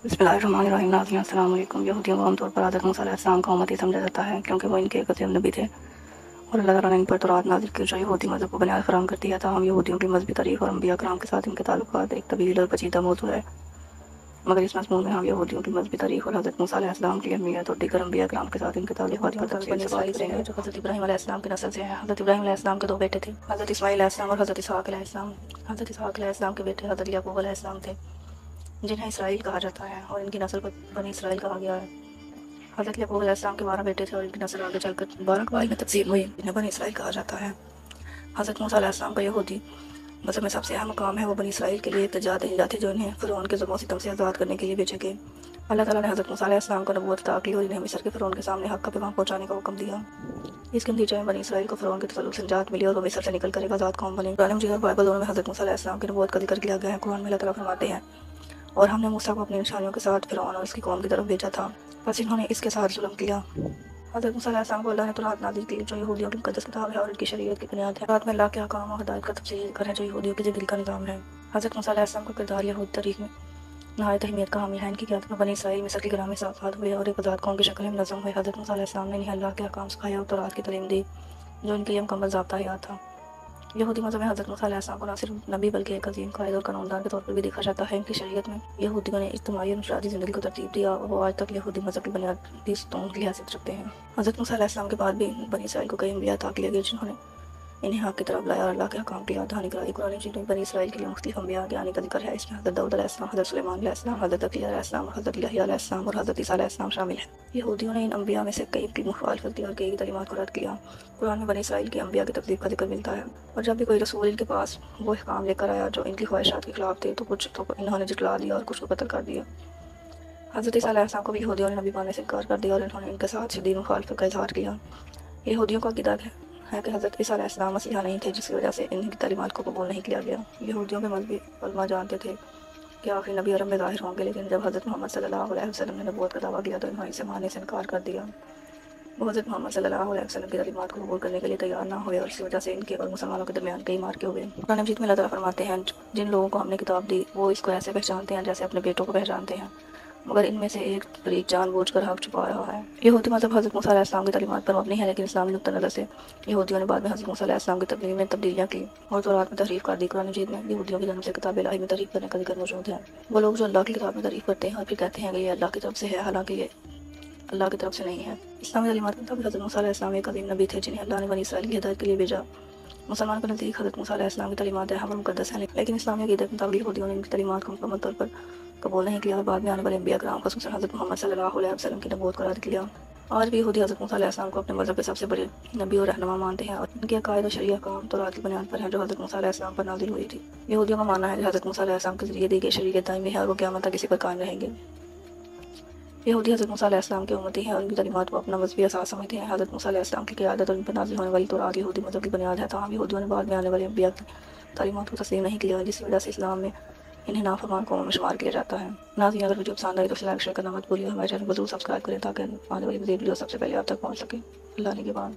बिस्मिल्लाहिर्रहमानिर्रहीम। नाज़रीन अस्सलाम वालेकुम। यहूदियों को आमतौर पर हज़रत मूसा अलैहिस्सलाम का उम्मती समझा जाता है क्योंकि वो इनके एक अज़ीम नबी थे और अल्लाह ताला ने इन पर तौरात नाज़िल की जो यहूदी मज़हब को बुनियाद फराहम करती है। ताहम यहूदियों की मज़हबी तारीख़ और अंबिया कराम के साथ इनके ताल्लुकात एक तवील और पेचीदा मौजू है, मगर इस मज़मून में हम यहूदियों की मज़हबी तारीख़ और हज़रत मूसा अलैहिस्सलाम की अहमियत और दीगर अंबिया कराम के साथ इनके ताल्लुकात पर तफसील से बात करेंगे जो हज़रत इब्राहीम अलैहिस्सलाम की नस्ल से हैं। हज़रत इब्राहीम अलैहिस्सलाम के दो बेटे थे, हज़रत इस्माईल अलैहिस्सलाम और हज़रत इसहाक़ अलैहिस्सलाम। हज़रत इसहाक़ अलैहिस्सलाम के बेटे हज़रत याकूब अलैहिस्सलाम थे, जिन्हें इसराइल कहा जाता है और इनकी नस्ल को बनी इसराइल कहा गया है। हज़रत याकूब अलैहिस्सलाम के 12 बेटे थे और इनकी नस्ल आगे चलकर 12 कबाइल में तक़सीम हुई, जिन्हें बनी इसराइल कहा जाता है। हज़रत मूसा अलैहिस्सलाम का यहूदी मज़हब में सबसे अहम मकाम है। वो बनी इसराइल के लिए एक तजात थे जो इन्हें फ़िरौन के ज़ुल्म और सितम से आज़ाद करने के लिए भेजे गए। अल्लाह ताला ने हज़रत मूसा अलैहिस्सलाम को नबूवत अता की और इन्हें मिस्र के फ़िरौन के सामने हक़ का पैगाम पहुँचाने का हुक्म दिया। इसके नतीजे में बनी इसराइल को फ़िरौन के तसल्लुत से निजात मिली और वो मिस्र से निकल कर एक आज़ाद कौम बनी। कुरान मजीद और बाइबल दोनों में हज़रत मूसा अलैहिस्सलाम की नबूवत का ज़िक्र किया गया है। कुरान में अल्लाह ताला फरमाते हैं, और हमने मूसा को अपनी निशानियों के साथ फ़िरौन और उसकी कौम की तरफ भेजा था, बस इन्होंने इसके साथ जुल्म किया। हज़रत मूसा अलैहिस्सलाम को अल्लाह ने तौरात नाज़िल की जो यहूदियों की मुक़द्दस किताब है और उनकी शरीयत की बुनियाद है। रात में अल्लाह के अहकाम और हिदायत का तफसीली ज़िक्र है जो यहूदियों के दिल का निज़ाम है। हज़रत मूसा अलैहिस्सलाम का किरदार यहूदी तारीख़ में नहायत अहमियत का हामिल है। इनकी क़यादत में बनी इसराइल मिस्र की गिरह में आज़ाद हुए और एक आज़ाद कौम की शक्ल में मुनज़्ज़म हुए। हज़रत मूसा अलैहिस्सलाम ने इन्हें अल्लाह के अहकाम सिखाए और तौरात की तालीम दी जो इनके लिए मुकम्मल ज़ाब्ता हयात था। यहूदी मज़हब में हज़रत मूसा अलैहिस्सलाम को न सिर्फ नबी बल्कि एक अजीम कायद और कानूनदान के तौर पर भी देखा जाता है। इनकी शरीयत में यहूदियों ने इज्तिमाई और इंफरादी ज़िंदगी को तरतीब दिया और वो आज तक यहूदी मज़हब की बुनियादी स्तून की हैसियत रखते हैं। हज़रत मूसा अलैहिस्सलाम के बाद भी बनी इसराइल को कई अंबिया अता किए गए जिन्होंने इन्हें हक़ की तरफ लाया और अल्लाह के अहकाम की याद दहानी कराई। कुरान मजीद में बनी इसराइल के लिए मुख्तलिफ अंबिया के आने का जिक्र है। इसमें हज़रत दाऊद अलैहिस्सलाम, हज़रत सुलेमान अलैहिस्सलाम, हज़रत ज़करिया अलैहिस्सलाम, हज़रत यहया अलैहिस्सलाम और हज़रत ईसा अलैहिस्सलाम शामिल हैं। यहूदियों ने इन अंबिया में से कई की मुखालफत की और कई की तालीमात को रद्द किया। कुरान में बनी इसराइल के अंबिया की तकज़ीब का जिक्र मिलता है और जब भी कोई रसूल इनके पास वो अहकाम लेकर आया जो इनकी ख्वाहिशात के खिलाफ थे तो कुछ तो इन्होंने झुठला दिया और कुछ को कत्ल कर दिया। हज़रत ईसा अलैहिस्सलाम को भी यहूदियों ने नबी मानने से इनकार कर दिया और इन्होंने इनके साथ शदीद मुखालफत का इज़हार किया। यहूदियों का अक़ीदा है कि हज़रत ईसा अलैहिस्सलाम मसीहा नहीं थे, जिसकी वजह से इनकी तालीमात को कबूल नहीं किया गया। यहूदियों के मज़हबी उलमा जानते थे कि आखिरी नबी अरब में ज़ाहिर होंगे, लेकिन जब हज़रत मोहम्मद सल्लल्लाहु अलैहि वसल्लम ने नबूवत का दावा किया तो इन्होंने इसे मानने से इनकार कर दिया। वो हज़रत मोहम्मद सल्लल्लाहु अलैहि वसल्लम की तालीमात को कबूल करने के लिए तैयार ना हुए और इसी वजह से इनके और मुसलमानों के दरमियान कई मार्के हुए। कुरान मजीद में अल्लाह ताला फरमाते हैं, जिन लोगों को हमने किताब दी वो इसको ऐसे पहचानते हैं जैसे अपने बेटों को पहचानते हैं, मगर इनमें से एक फरीक जानबूझकर हक़ छुपा रहा है। यहूदी मज़हब हज़रत मूसा अलैहिस्सलाम की तालीमात पर मबनी है, लेकिन इस्लामी नुक्ता नज़र से यहूदियों ने बाद में हज़रत मूसा अलैहिस्सलाम की तब्दीली में तब्दीलियाँ की और तौरात में तहरीफ कर दी। कुरान मजीद में यहूदियों की जानब से किताब इलाही में तहरीफ करने का जिक्र मौजूद है। वो लोग जो अल्लाह की किताब में तहरीफ करते हैं और फिर कहते हैं कि ये अल्लाह की तरफ से है, हालांकि ये अल्लाह की तरफ से नहीं है। इस्लामी तालीमात के मुताबिक हज़रत मूसा अलैहिस्सलाम एक अज़ीम नबी थे जिन्हें अल्लाह ने बनी इसराइल की हिदायत के लिए भेजा। मुसलमानों के नज़दीक हज़रत मूसा अलैहिस्सलाम की तालीमात अहम और मुक़द्दस हैं, लेकिन इस्लामी अक़ीदे के मुताबिक यहूदियों ने इनकी तालीमात को मुकम्मल तौर पर कबूल नहीं किया और बाद में आने वाले अंबिया कराम ख़ुसूसन हज़रत मोहम्मद सल्लल्लाहु अलैहि वसल्लम की नबूवत को रद्द किया। आज भी यहूदी हज़रत मूसा अलैहिस्सलाम को अपने मज़हब के सबसे बड़े नबी और रहनुमा मानते हैं और इनके अक़ायद और शरीया अहकाम तौरात की बुनियाद पर हैं जो हज़रत मूसा अलैहिस्सलाम पर नाज़िल हुई थी। यहूदियों का मानना है कि हज़रत मूसा अलैहिस्सलाम के ज़रिए दी गई शरीयत दायमी है और वो क़यामत तक इसी पर कायम रहेंगे। यहूदी हज़रत मूसा अलैहिस्सलाम के उम्मती हैं और उनकी तालीमात को अपना मज़हबी असास समझते हैं। हज़रत मूसा अलैहिस्सलाम की क़यादत और उन पर नाज़िल होने वाली तौरात यहूदी मज़हब की बुनियाद है। ताहम यहूदियों ने बाद में आने वाले अंबिया की तालीमात को तस्लीम नहीं किया, जिसकी वजह से इस्लाम में इन्हें नाफरमान कौमों में शुमार किया जाता है। नाज़रीन, अगर वीडियो पसंद आई तो लाइक शेयर करना मत भूलिए। हमारे चैनल को ज़रूर सब्सक्राइब करें ताकि आने वाली मज़ीद वीडियो सबसे पहले आप तक पहुँच सके। अल्लाह निगहबान।